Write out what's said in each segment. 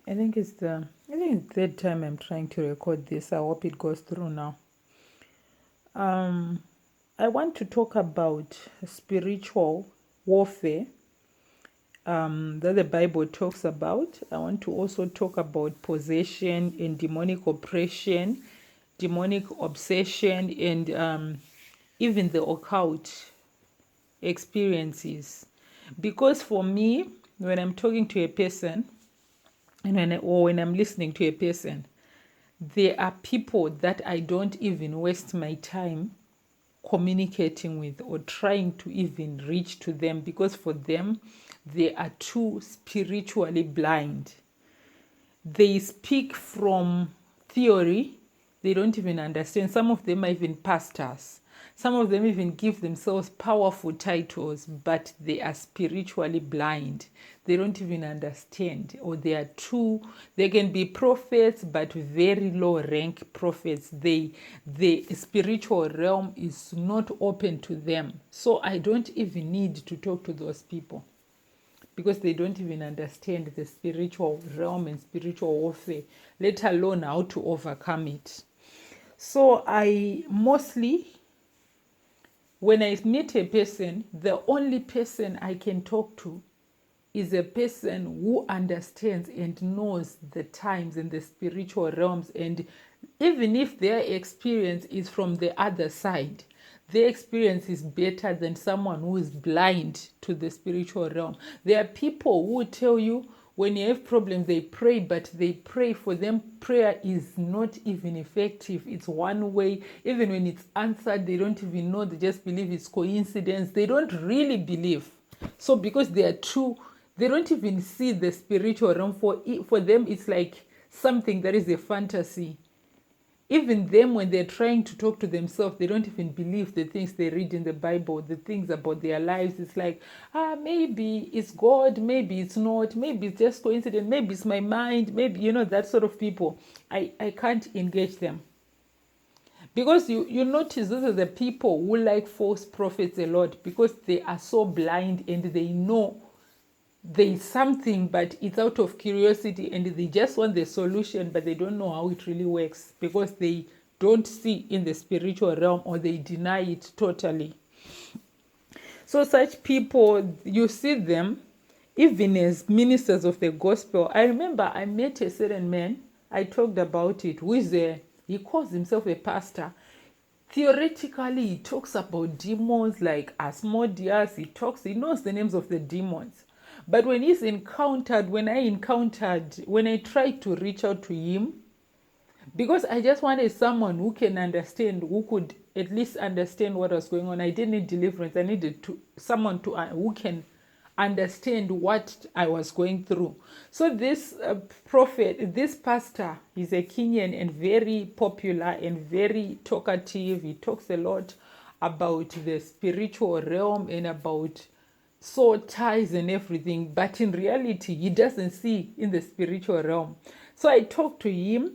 I think it's third time I'm trying to record this. I hope it goes through now. Um, I want to talk about spiritual warfare that the Bible talks about. I want to also talk about possession and demonic oppression, demonic obsession, and even the occult experiences. Because for me, when I'm talking to a person, or when I'm listening to a person, there are people that I don't even waste my time communicating with or trying to even reach to them, because for them, they are too spiritually blind. They speak from theory, they don't even understand. Some of them are even pastors. Some of them even give themselves powerful titles, but they are spiritually blind. They don't even understand, or they can be prophets, but very low rank prophets. The spiritual realm is not open to them. So I don't even need to talk to those people, because they don't even understand the spiritual realm and spiritual warfare, let alone how to overcome it. So I mostly, when I meet a person, the only person I can talk to is a person who understands and knows the times and the spiritual realms. And even if their experience is from the other side, their experience is better than someone who is blind to the spiritual realm. There are people who tell you when you have problems, they pray, but they pray for them. Prayer is not even effective. It's one way. Even when it's answered, they don't even know. They just believe it's coincidence. They don't really believe. So because they are too, they don't even see the spiritual realm. For them, it's like something that is a fantasy. Even them, when they're trying to talk to themselves, they don't even believe the things they read in the Bible, the things about their lives. It's like, maybe it's God, maybe it's not, maybe it's just coincidence, maybe it's my mind, maybe, that sort of people. I can't engage them. Because you notice those are the people who like false prophets a lot, because they are so blind and they know there is something, but it's out of curiosity and they just want the solution, but they don't know how it really works, because they don't see in the spiritual realm, or they deny it totally. So such people, you see them even as ministers of the gospel. I remember I met a certain man, I talked about it, he calls himself a pastor. Theoretically, he talks about demons like Asmodeus. He knows the names of the demons. But when when I tried to reach out to him, because I just wanted someone who can understand, who could at least understand what was going on. I didn't need deliverance. I needed someone who can understand what I was going through. So this prophet, this pastor, is a Kenyan and very popular and very talkative. He talks a lot about the spiritual realm and about soul ties and everything, but in reality, he doesn't see in the spiritual realm. So I talked to him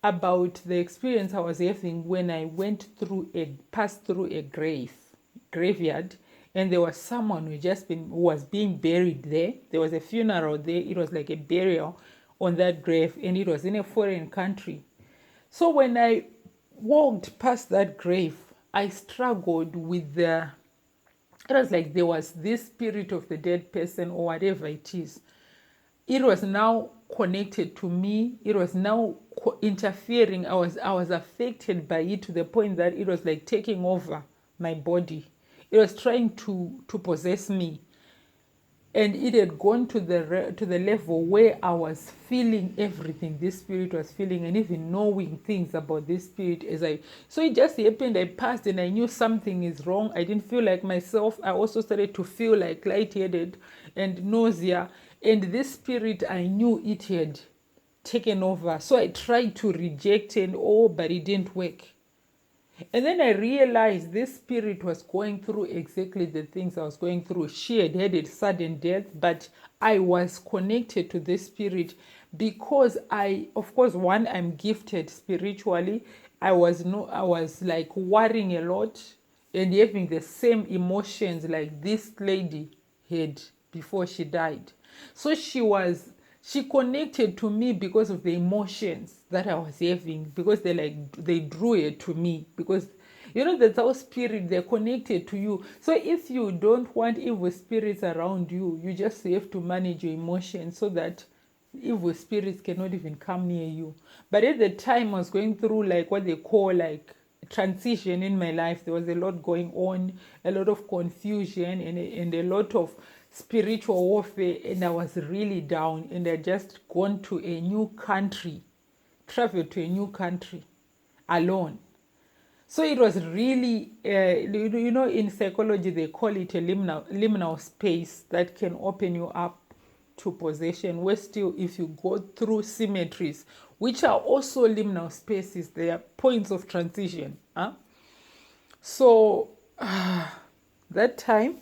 about the experience I was having when I passed through a graveyard, and there was someone who was being buried there. There was a funeral there. It was like a burial on that grave, and it was in a foreign country. So when I walked past that grave, I struggled with it was like there was this spirit of the dead person, or whatever it is. It was now connected to me. It was now interfering. I was affected by it to the point that it was like taking over my body. It was trying to possess me, and it had gone to the level where I was feeling everything this spirit was feeling, and even knowing things about this spirit. So it just happened. I passed and I knew something is wrong. I didn't feel like myself. I also started to feel like lightheaded and nausea, and this spirit, I knew it had taken over. So I tried to reject it, but it didn't work. And then I realized this spirit was going through exactly the things I was going through. She had had a sudden death, but I was connected to this spirit because of course, one, I'm gifted spiritually. I was like worrying a lot and having the same emotions like this lady had before she died. So she connected to me because of the emotions that I was having, because they drew it to me, because that's how spirit, they're connected to you. So if you don't want evil spirits around you, you just have to manage your emotions so that evil spirits cannot even come near you. But at the time I was going through like what they call like transition in my life. There was a lot going on, a lot of confusion, and a lot of spiritual warfare, and I was really down, and I just gone to a new country, traveled to a new country alone. So it was really, in psychology, they call it a liminal space that can open you up to possession, where still, if you go through symmetries, which are also liminal spaces, they are points of transition. Huh? So that time,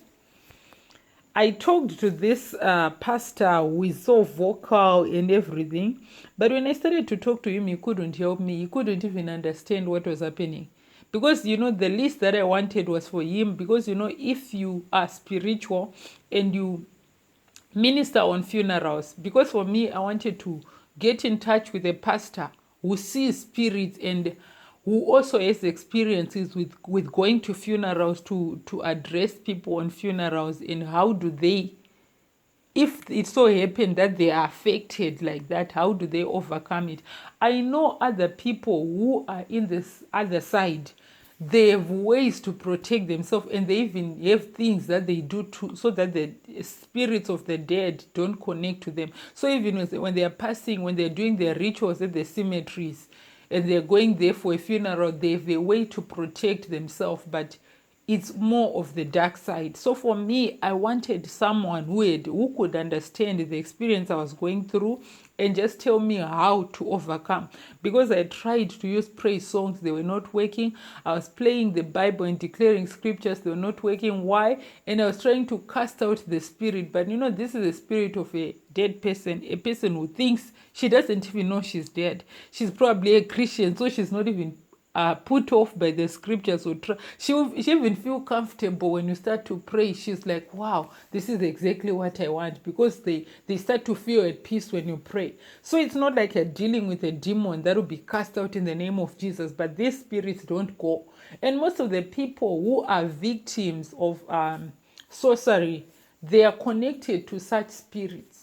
I talked to this pastor who is so vocal and everything. But when I started to talk to him, he couldn't help me. He couldn't even understand what was happening. Because, the least that I wanted was for him. Because, if you are spiritual and you minister on funerals, because for me, I wanted to get in touch with a pastor who sees spirits and who also has experiences with going to funerals to address people on funerals, and how do they, if it so happened that they are affected like that, how do they overcome it? I know other people who are in this other side, they have ways to protect themselves, and they even have things that they do so that the spirits of the dead don't connect to them. So even when they are passing, when they're doing their rituals at the cemeteries and they're going there for a funeral, they have a way to protect themselves, but it's more of the dark side. So for me, I wanted someone who could understand the experience I was going through and just tell me how to overcome. Because I tried to use praise songs, they were not working. I was playing the Bible and declaring scriptures, they were not working. Why? And I was trying to cast out the spirit. But this is the spirit of a dead person, a person who thinks she doesn't even know she's dead. She's probably a Christian, so she's not even put off by the scriptures. Or she even feel comfortable when you start to pray. She's like, wow, this is exactly what I want, because they start to feel at peace when you pray. So it's not like you're dealing with a demon that will be cast out in the name of Jesus, but these spirits don't go. And most of the people who are victims of sorcery, they are connected to such spirits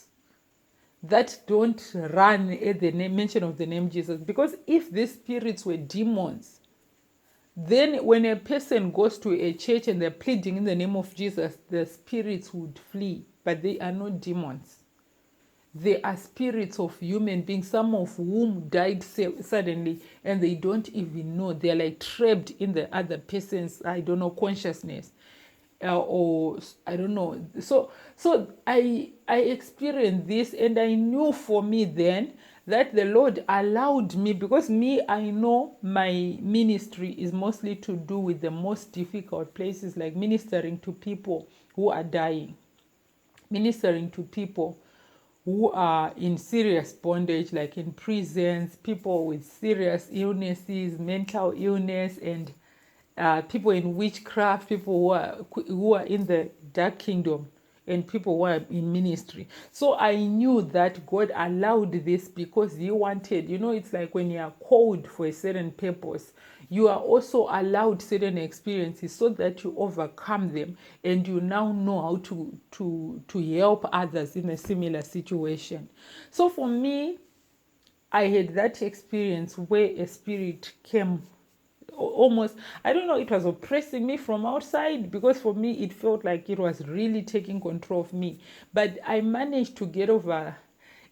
that don't run at the mention of the name Jesus. Because if these spirits were demons, then when a person goes to a church and they're pleading in the name of Jesus, the spirits would flee. But they are not demons. They are spirits of human beings, some of whom died suddenly, and they don't even know. They're like trapped in the other person's, consciousness. Or I don't know. So I experienced this, and I knew for me then that the Lord allowed me, because I know my ministry is mostly to do with the most difficult places, like ministering to people who are dying, ministering to people who are in serious bondage, like in prisons, people with serious illnesses, mental illness, and people in witchcraft, people who are in the dark kingdom, and people who are in ministry. So I knew that God allowed this because He wanted, it's like when you are called for a certain purpose, you are also allowed certain experiences so that you overcome them, and you now know how to help others in a similar situation. So for me, I had that experience where a spirit came almost, I don't know, it was oppressing me from outside, because for me it felt like it was really taking control of me. But I managed to get over.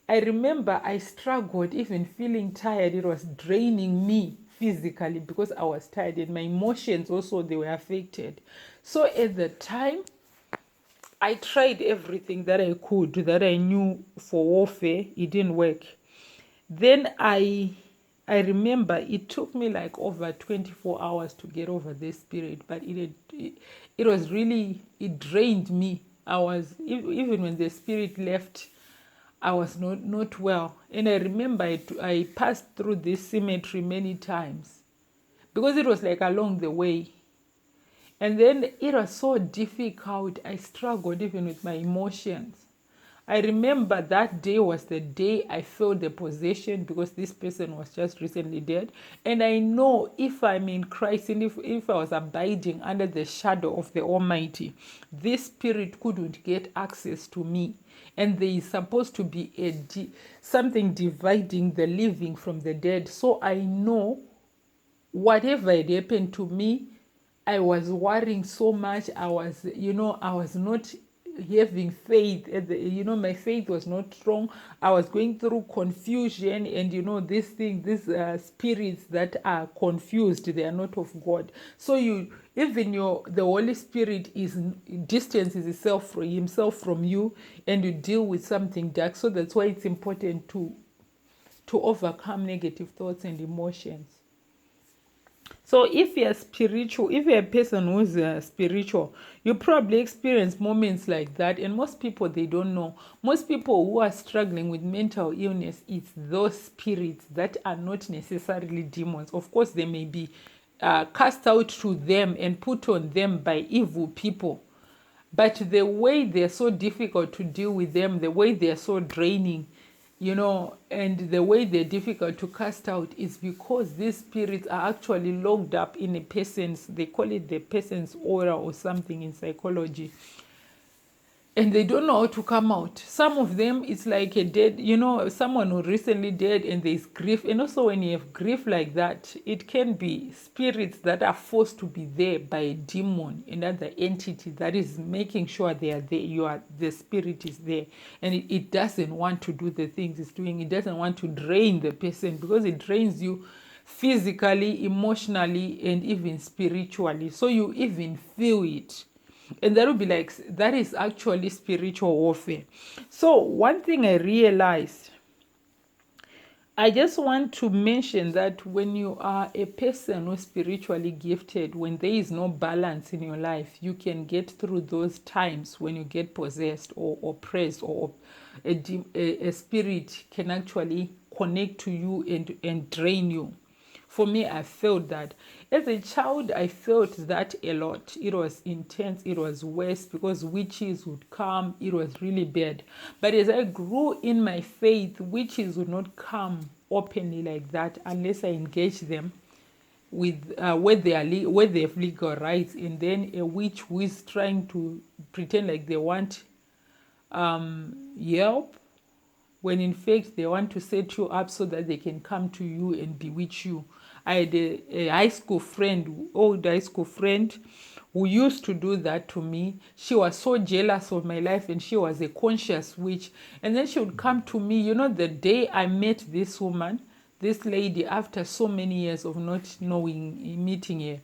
I remember I struggled even feeling tired. It was draining me physically because I was tired, and my emotions also, they were affected. So at the time, I tried everything that I could, that I knew for warfare. It didn't work. Then I remember it took me like over 24 hours to get over this spirit, but it was really, it drained me. I was, even when the spirit left, I was not well. And I remember I passed through this cemetery many times, because it was like along the way. And then it was so difficult. I struggled even with my emotions. I remember that day was the day I felt the possession, because this person was just recently dead. And I know if I'm in Christ, and if I was abiding under the shadow of the Almighty, this spirit couldn't get access to me. And there is supposed to be something dividing the living from the dead. So I know whatever had happened to me, I was worrying so much. I was not having faith. My faith was not strong. I was going through confusion, and these spirits that are confused, they are not of God. So the Holy Spirit distances himself from you, and you deal with something dark. So that's why it's important to overcome negative thoughts and emotions. So if you're spiritual, if you're a person who's spiritual, you probably experience moments like that. And most people, they don't know. Most people who are struggling with mental illness, it's those spirits that are not necessarily demons. Of course, they may be cast out to them and put on them by evil people. But the way they're so difficult to deal with them, the way they're so draining, and the way they're difficult to cast out is because these spirits are actually locked up in a person's, they call it the person's aura or something in psychology. And they don't know how to come out. Some of them, it's like a dead, someone who recently died, and there's grief. And also when you have grief like that, it can be spirits that are forced to be there by a demon, another entity that is making sure they are there. The spirit is there. And it doesn't want to do the things it's doing. It doesn't want to drain the person, because it drains you physically, emotionally, and even spiritually. So you even feel it. And that would be like, that is actually spiritual warfare. So one thing I realized, I just want to mention that when you are a person who's spiritually gifted, when there is no balance in your life, you can get through those times when you get possessed or oppressed, or a spirit can actually connect to you and drain you. For me, I felt that. As a child, I felt that a lot. It was intense. It was worse, because witches would come. It was really bad. But as I grew in my faith, witches would not come openly like that unless I engage them with where they have legal rights. And then a witch who is trying to pretend like they want help, when in fact they want to set you up so that they can come to you and bewitch you. I had a high school friend, old high school friend, who used to do that to me. She was so jealous of my life, and she was a conscious witch. And then she would come to me, the day I met this woman, this lady, after so many years of not knowing, meeting her,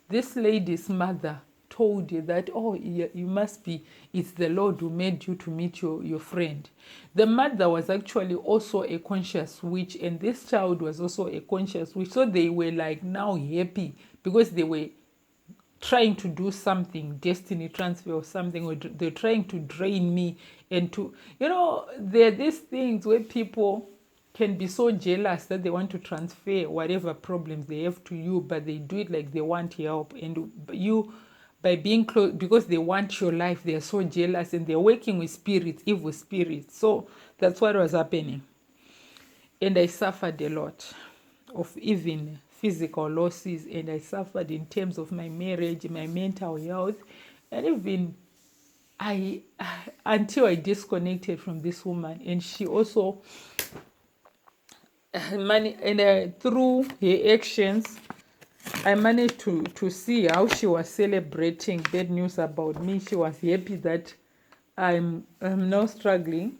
this lady's mother told you that, oh, you must be, it's the Lord who made you to meet your friend. The mother was actually also a conscious witch, and this child was also a conscious witch. So they were like now happy, because they were trying to do something, destiny transfer or something, or they're trying to drain me. And there are these things where people can be so jealous that they want to transfer whatever problems they have to you, but they do it like they want help. And you, by being close, because they want your life, they're so jealous, and they're working with spirits, evil spirits. So that's what was happening. And I suffered a lot of even physical losses, and I suffered in terms of my marriage, my mental health, and even until I disconnected from this woman. And she also through her actions, I managed to see how she was celebrating bad news about me. She was happy that I'm now struggling.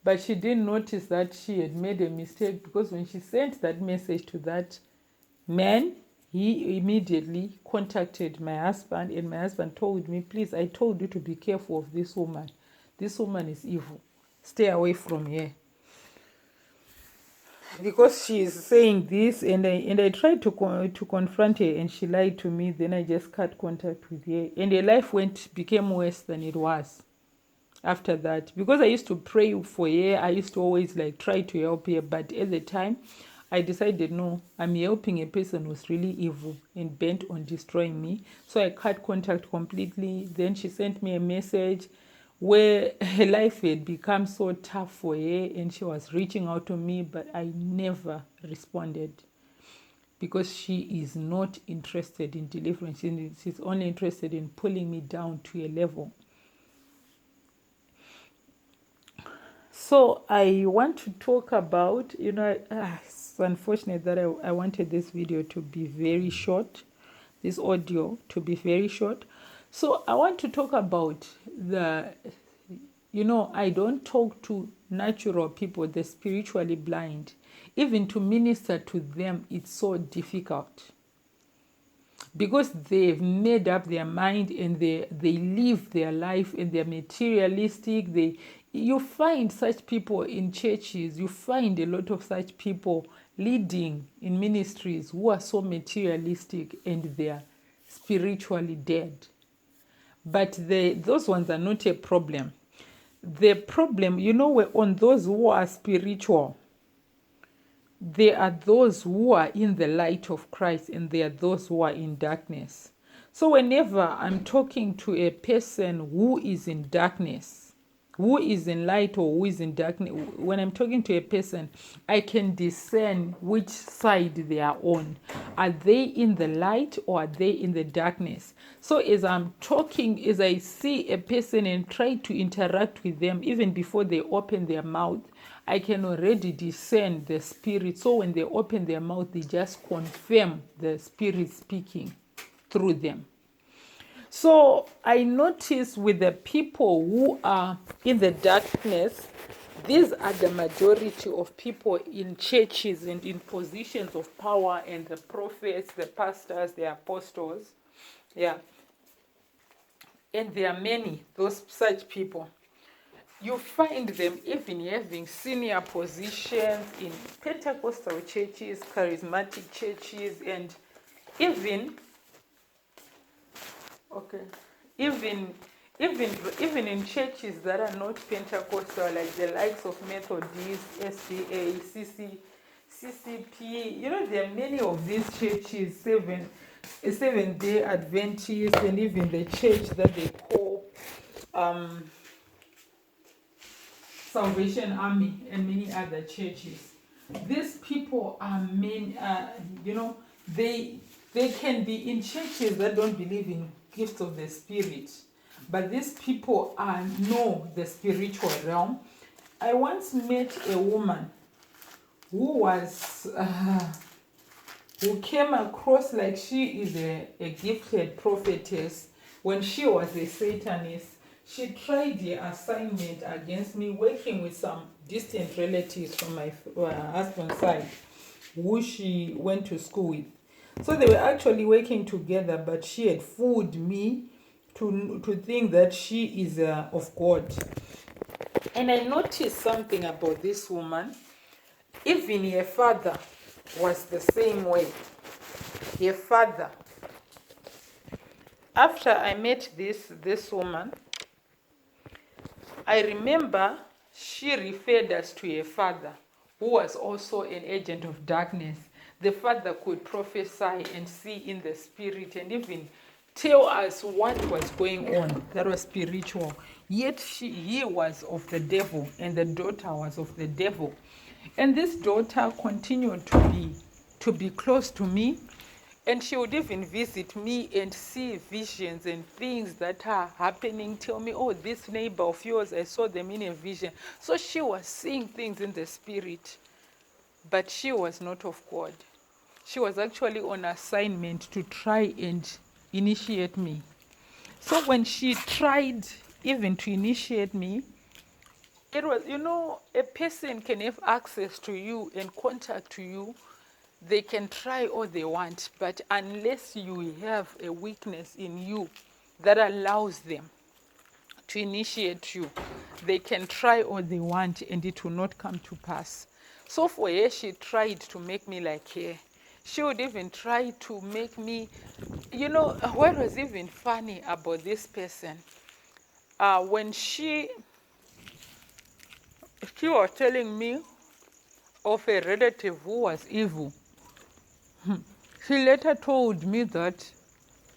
But she didn't notice that she had made a mistake, because when she sent that message to that man, he immediately contacted my husband, and my husband told me, please, I told you to be careful of this woman. This woman is evil. Stay away from her. Because she is saying this, and I tried to confront her, and she lied to me. Then I just cut contact with her, and her life became worse than it was after that. Because I used to pray for her, I used to always try to help her, but at the time I decided, no, I'm helping a person who's really evil and bent on destroying me. So I cut contact completely. Then she sent me a message where her life had become so tough for her and she was reaching out to me, but I never responded because she is not interested in deliverance. She's only interested in pulling me down to a level. So I want to talk about, it's unfortunate that I wanted this video to be very short, this audio to be very short. So I want to talk about I don't talk to natural people, the spiritually blind. Even to minister to them, it's so difficult because they've made up their mind and they live their life and they're materialistic. You find such people in churches, you find a lot of such people leading in ministries who are so materialistic and they're spiritually dead. But those ones are not a problem. The problem, we're on those who are spiritual. There are those who are in the light of Christ and there are those who are in darkness. So whenever I'm talking to a person who is in darkness, who is in light or who is in darkness, when I'm talking to a person, I can discern which side they are on. Are they in the light or are they in the darkness? So as I'm talking, as I see a person and try to interact with them, even before they open their mouth, I can already discern the spirit. So when they open their mouth, they just confirm the spirit speaking through them. So I notice with the people who are in the darkness, these are the majority of people in churches and in positions of power, and the prophets, the pastors, the apostles. Yeah. And there are many, those such people. You find them even having senior positions in Pentecostal churches, charismatic churches, and even in churches that are not Pentecostal, like the likes of Methodist, SDA, CCP. There are many of these churches, Seventh-day Adventists, and even the church that they call Salvation Army, and many other churches. These people are they can be in churches that don't believe in gifts of the Spirit, but these people know the spiritual realm. I once met a woman who came across like she is a gifted prophetess. When she was a Satanist, she tried the assignment against me, working with some distant relatives from my husband's side, who she went to school with. So they were actually working together, but she had fooled me to think that she is of God. And I noticed something about this woman. Even her father was the same way. Her father. After I met this woman, I remember she referred us to a father who was also an agent of darkness. The father could prophesy and see in the spirit and even tell us what was going on. That was spiritual. Yet he was of the devil and the daughter was of the devil. And this daughter continued to be close to me. And she would even visit me and see visions and things that are happening. Tell me, oh, this neighbor of yours, I saw them in a vision. So she was seeing things in the spirit, but she was not of God. She was actually on assignment to try and initiate me. So when she tried even to initiate me, it was, a person can have access to you and contact to you. They can try all they want, but unless you have a weakness in you that allows them to initiate you, they can try all they want and it will not come to pass. So for her, she tried to make me like her. She would even try to make me, what was even funny about this person, when she was telling me of a relative who was evil. She later told me that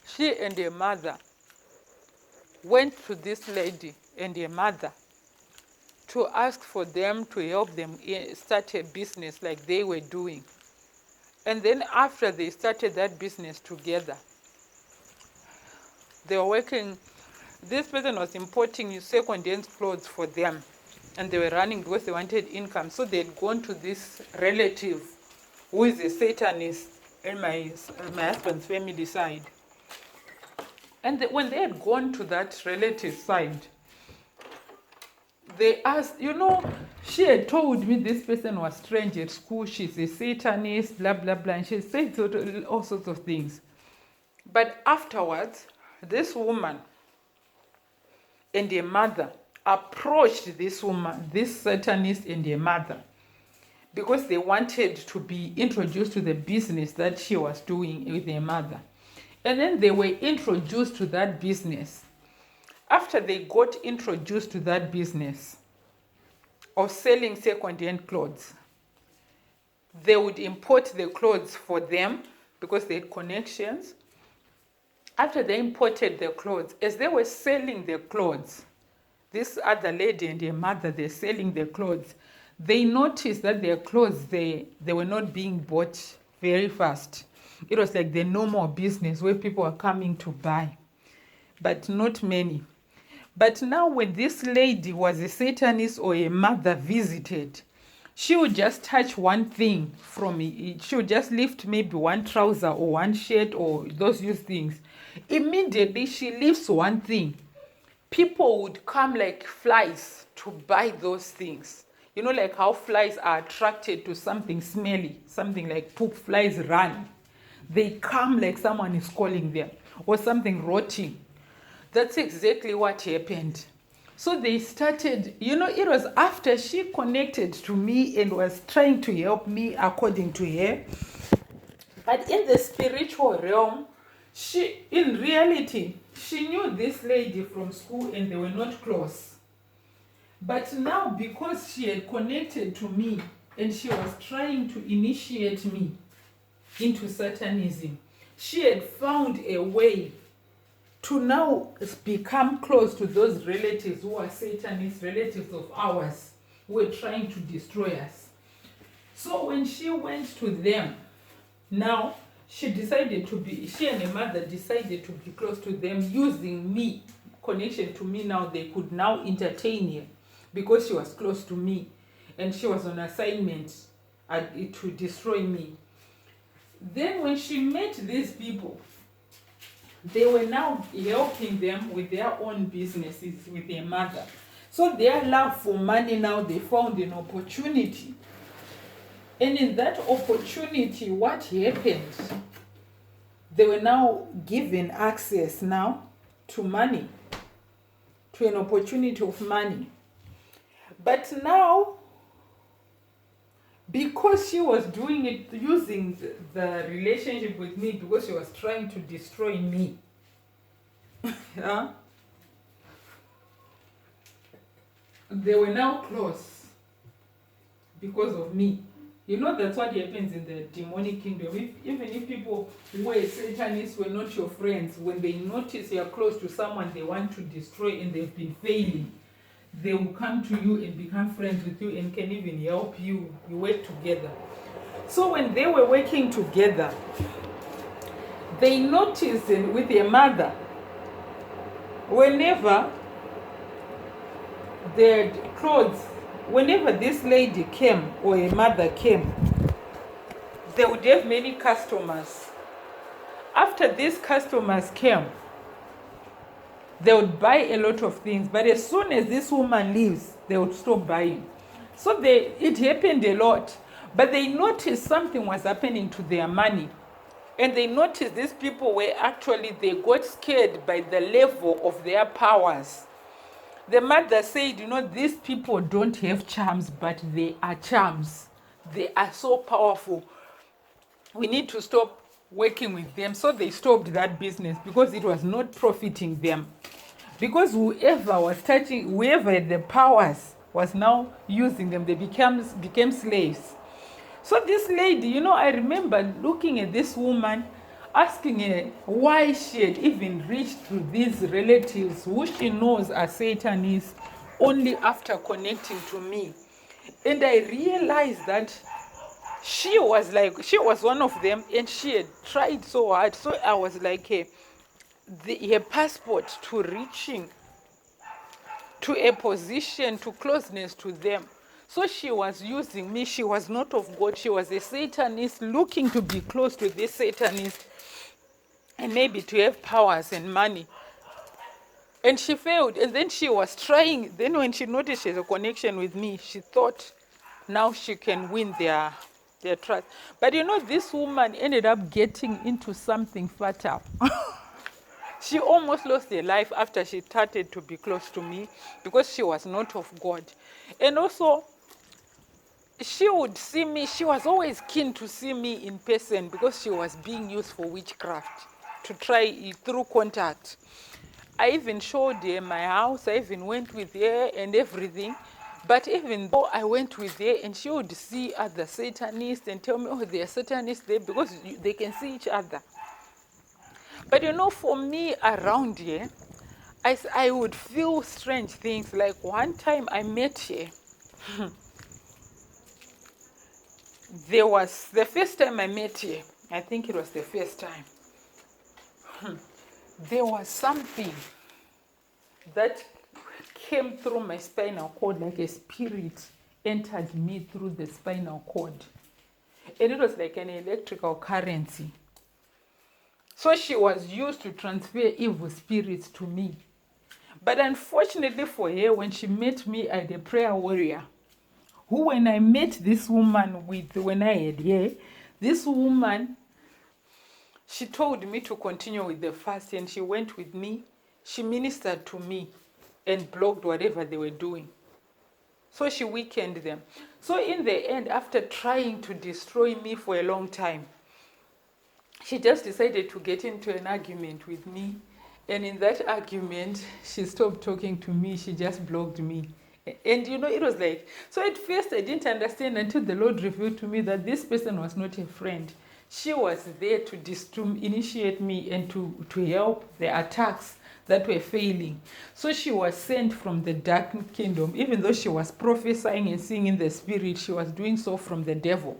she and her mother went to this lady and a mother to ask for them to help them start a business like they were doing. And then after they started that business together, they were working. This person was importing second-hand clothes for them, and they were running because they wanted income. So they had gone to this relative who is a Satanist in my husband's family side. And when they had gone to that relative side, they asked, she had told me this person was strange at school, she's a Satanist, blah, blah, blah, and she said all sorts of things. But afterwards, this woman and her mother approached this woman, this Satanist and her mother, because they wanted to be introduced to the business that she was doing with her mother. And then they were introduced to that business. After they got introduced to that business of selling second-hand clothes, they would import the clothes for them because they had connections. After they imported the clothes, as they were selling the clothes, this other lady and her mother, they're selling the clothes, they noticed that their clothes, they were not being bought very fast. It was like the normal business where people are coming to buy, but not many. But now when this lady was a Satanist or a mother visited, she would just touch one thing from it. She would just lift maybe one trouser or one shirt or those used things. Immediately she lifts one thing. People would come like flies to buy those things. Like how flies are attracted to something smelly, something like poop, flies run. They come like someone is calling them, or something rotting. That's exactly what happened. So they started, it was after she connected to me and was trying to help me according to her. But in the spiritual realm, in reality, she knew this lady from school and they were not close. But now, because she had connected to me and she was trying to initiate me into Satanism, she had found a way to now become close to those relatives who are Satanist relatives of ours who were trying to destroy us. So when she went to them, now she and her mother decided to be close to them using me, connection to me. Now they could now entertain her because she was close to me and she was on assignment to destroy me. Then when she met these people, they were now helping them with their own businesses with their mother. So their love for money, now they found an opportunity. And in that opportunity, what happened? They were now given access now to money, to an opportunity of money. But now, because she was doing it using the relationship with me, because she was trying to destroy me, yeah, they were now close because of me. That's what happens in the demonic kingdom. Even if people who are Satanists were not your friends, when they notice you're close to someone they want to destroy and they've been failing, they will come to you and become friends with you and can even help you. You work together. So when they were working together, they noticed with their mother, whenever their clothes, whenever this lady came or a mother came, they would have many customers. After these customers came, they would buy a lot of things, but as soon as this woman leaves, they would stop buying. So it happened a lot, but they noticed something was happening to their money. And they noticed these people they got scared by the level of their powers. The mother said, these people don't have charms, but they are charms. They are so powerful. We need to stop working with them. So they stopped that business because it was not profiting them. Because whoever had the powers was now using them. They became slaves. So this lady, I remember looking at this woman. asking her why she had even reached to these relatives who she knows are Satanists only after connecting to me. And I realized that she was one of them, and she had tried so hard. So I was like her passport to reaching to a position, to closeness to them. So she was using me. She was not of God. She was a Satanist looking to be close to this Satanist and maybe to have powers and money. And she failed. And then she was trying. Then when she noticed she has a connection with me, she thought now she can win their trust. But this woman ended up getting into something fatal. She almost lost her life after she started to be close to me because she was not of God. And also, she would see me, she was always keen to see me in person because she was being used for witchcraft to try it through contact. I even showed her my house, I even went with her and everything. But even though I went with her and she would see other Satanists and tell me, oh, they are Satanists there because they can see each other. But for me around here, I would feel strange things. Like one time I met her. There was the first time I met her. I think it was the first time. There was something that came through my spinal cord, like a spirit entered me through the spinal cord. And it was like an electrical currency. So she was used to transfer evil spirits to me. But unfortunately for her, when she met me at a prayer warrior, who when I met this woman when I had her, this woman, she told me to continue with the fast and she went with me. She ministered to me and blocked whatever they were doing. So she weakened them. So in the end, after trying to destroy me for a long time, she just decided to get into an argument with me. And in that argument, she stopped talking to me. She just blocked me. And it was like, so at first I didn't understand until the Lord revealed to me that this person was not a friend. She was there to initiate me and to help the attacks that were failing. So she was sent from the dark kingdom. Even though she was prophesying and seeing in the spirit, she was doing so from the devil.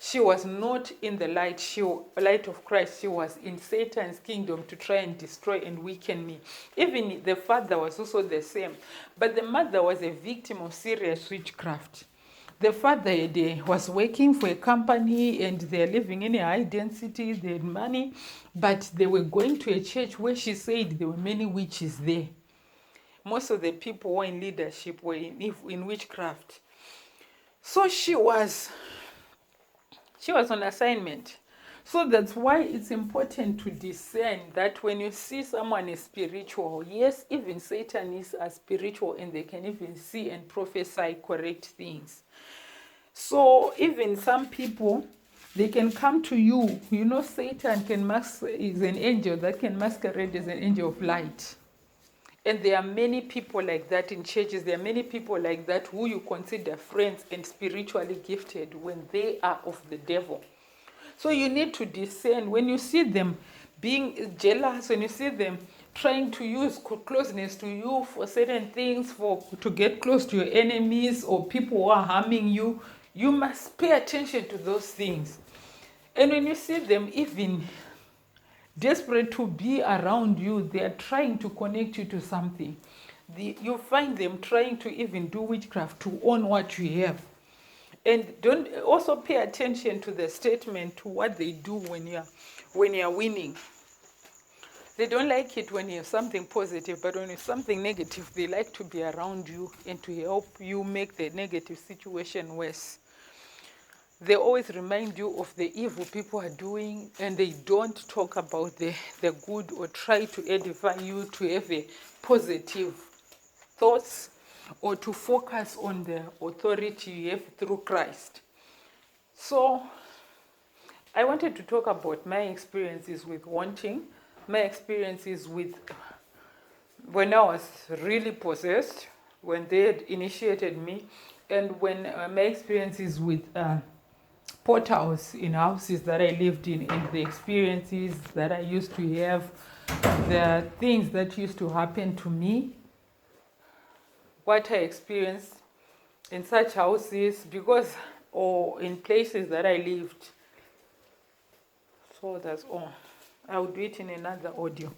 She was not in the light of Christ. She was in Satan's kingdom to try and destroy and weaken me. Even the father was also the same. But the mother was a victim of serious witchcraft. The father was working for a company and they're living in a high density, they had money, but they were going to a church where she said there were many witches there. Most of the people who were in leadership were in witchcraft. So she was on assignment. So that's why it's important to discern that when you see someone is spiritual, yes, even Satanists are spiritual and they can even see and prophesy correct things. So even some people, they can come to you. Satan is an angel that can masquerade as an angel of light. And there are many people like that in churches. There are many people like that who you consider friends and spiritually gifted when they are of the devil. So you need to discern. When you see them being jealous, when you see them trying to use closeness to you for certain things, to get close to your enemies or people who are harming you, you must pay attention to those things. And when you see them even desperate to be around you, they are trying to connect you to something. You find them trying to even do witchcraft to own what you have. And don't also pay attention to the statement, to what they do when you're winning. They don't like it when you have something positive, but when it's something negative, they like to be around you and to help you make the negative situation worse. They always remind you of the evil people are doing, and they don't talk about the good or try to edify you to have a positive thoughts or to focus on the authority you have through Christ. So I wanted to talk about my experiences with wanting, my experiences with when I was really possessed, when they had initiated me, and when my experiences with portals in houses that I lived in, and the experiences that I used to have, the things that used to happen to me, what I experienced in such houses, because, or in places that I lived. So that's all. I'll do it in another audio.